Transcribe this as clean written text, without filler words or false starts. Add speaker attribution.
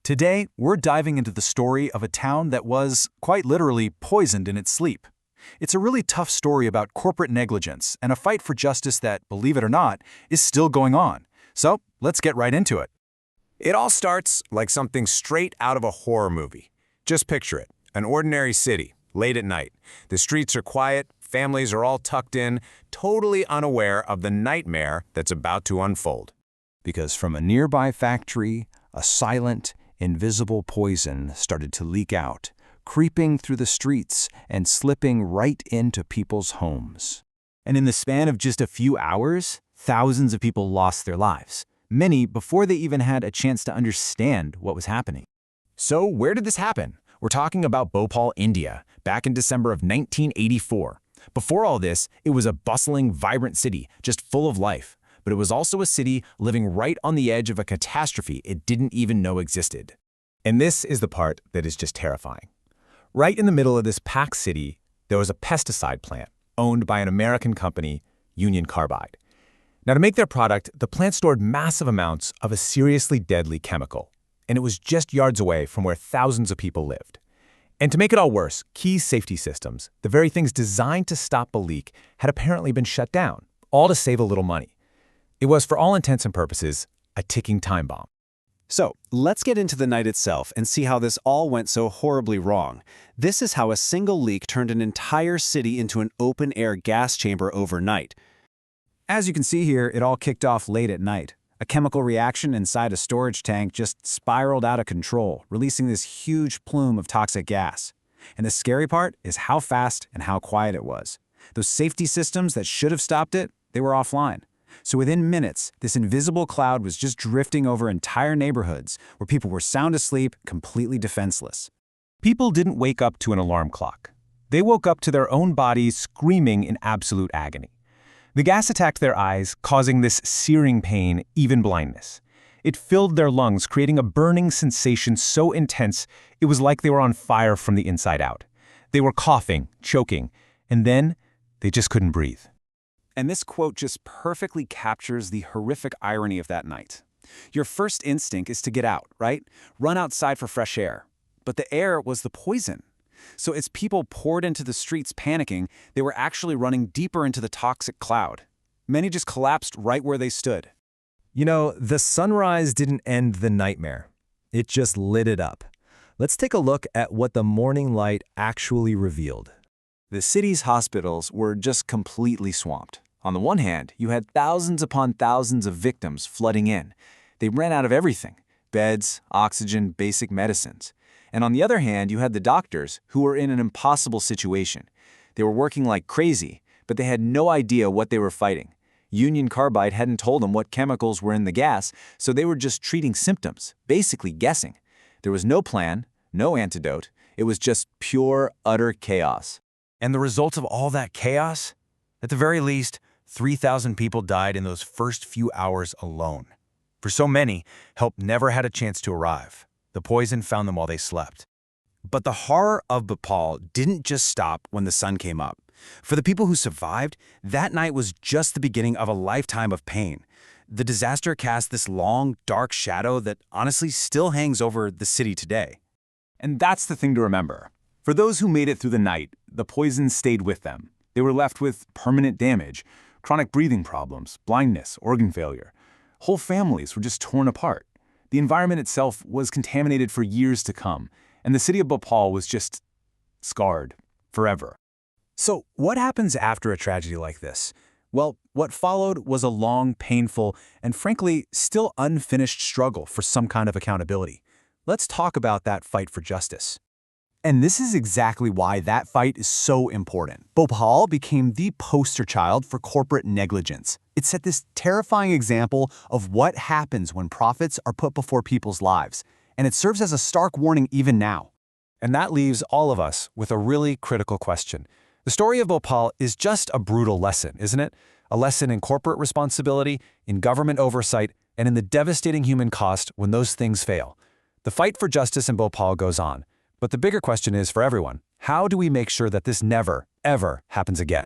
Speaker 1: Today, we're diving into the story of a town that was, quite literally, poisoned in its sleep. It's a really tough story about corporate negligence and a fight for justice that, believe it or not, is still going on. So, let's get right into it.
Speaker 2: It all starts like something straight out of a horror movie. Just picture it, an ordinary city, late at night. The streets are quiet, families are all tucked in, totally unaware of the nightmare that's about to unfold.
Speaker 3: Because from a nearby factory, a silent, invisible poison started to leak out, creeping through the streets and slipping right into people's homes.
Speaker 1: And in the span of just a few hours, thousands of people lost their lives, many before they even had a chance to understand what was happening.
Speaker 2: So where did this happen? We're talking about Bhopal, India, back in December of 1984. Before all this, it was a bustling, vibrant city, just full of life. But it was also a city living right on the edge of a catastrophe it didn't even know existed. And this is the part that is just terrifying. Right in the middle of this packed city, there was a pesticide plant owned by an American company, Union Carbide. Now, to make their product, the plant stored massive amounts of a seriously deadly chemical, and it was just yards away from where thousands of people lived. And to make it all worse, key safety systems, the very things designed to stop a leak, had apparently been shut down, all to save a little money. It was, for all intents and purposes, a ticking time bomb.
Speaker 1: So, let's get into the night itself and see how this all went so horribly wrong. This is how a single leak turned an entire city into an open-air gas chamber overnight. As you can see here, it all kicked off late at night. A chemical reaction inside a storage tank just spiraled out of control, releasing this huge plume of toxic gas. And the scary part is how fast and how quiet it was. Those safety systems that should have stopped it, they were offline. So within minutes, this invisible cloud was just drifting over entire neighborhoods where people were sound asleep, completely defenseless.
Speaker 3: People didn't wake up to an alarm clock. They woke up to their own bodies screaming in absolute agony. The gas attacked their eyes, causing this searing pain, even blindness. It filled their lungs, creating a burning sensation so intense it was like they were on fire from the inside out. They were coughing, choking, and then they just couldn't breathe.
Speaker 1: And this quote just perfectly captures the horrific irony of that night. Your first instinct is to get out, right? Run outside for fresh air. But the air was the poison. So as people poured into the streets panicking, they were actually running deeper into the toxic cloud. Many just collapsed right where they stood.
Speaker 4: You know, the sunrise didn't end the nightmare. It just lit it up. Let's take a look at what the morning light actually revealed.
Speaker 1: The city's hospitals were just completely swamped. On the one hand, you had thousands upon thousands of victims flooding in. They ran out of everything: beds, oxygen, basic medicines. And on the other hand, you had the doctors, who were in an impossible situation. They were working like crazy, but they had no idea what they were fighting. Union Carbide hadn't told them what chemicals were in the gas, so they were just treating symptoms, basically guessing. There was no plan, no antidote. It was just pure, utter chaos.
Speaker 3: And the result of all that chaos? At the very least, 3,000 people died in those first few hours alone. For so many, help never had a chance to arrive. The poison found them while they slept.
Speaker 1: But the horror of Bhopal didn't just stop when the sun came up. For the people who survived, that night was just the beginning of a lifetime of pain. The disaster cast this long, dark shadow that honestly still hangs over the city today. And that's the thing to remember. For those who made it through the night, the poison stayed with them. They were left with permanent damage, chronic breathing problems, blindness, organ failure. Whole families were just torn apart. The environment itself was contaminated for years to come, and the city of Bhopal was just scarred forever. So what happens after a tragedy like this? Well, what followed was a long, painful, and frankly, still unfinished struggle for some kind of accountability. Let's talk about that fight for justice. And this is exactly why that fight is so important. Bhopal became the poster child for corporate negligence. It set this terrifying example of what happens when profits are put before people's lives. And it serves as a stark warning even now. And that leaves all of us with a really critical question. The story of Bhopal is just a brutal lesson, isn't it? A lesson in corporate responsibility, in government oversight, and in the devastating human cost when those things fail. The fight for justice in Bhopal goes on. But the bigger question is for everyone, how do we make sure that this never, ever happens again?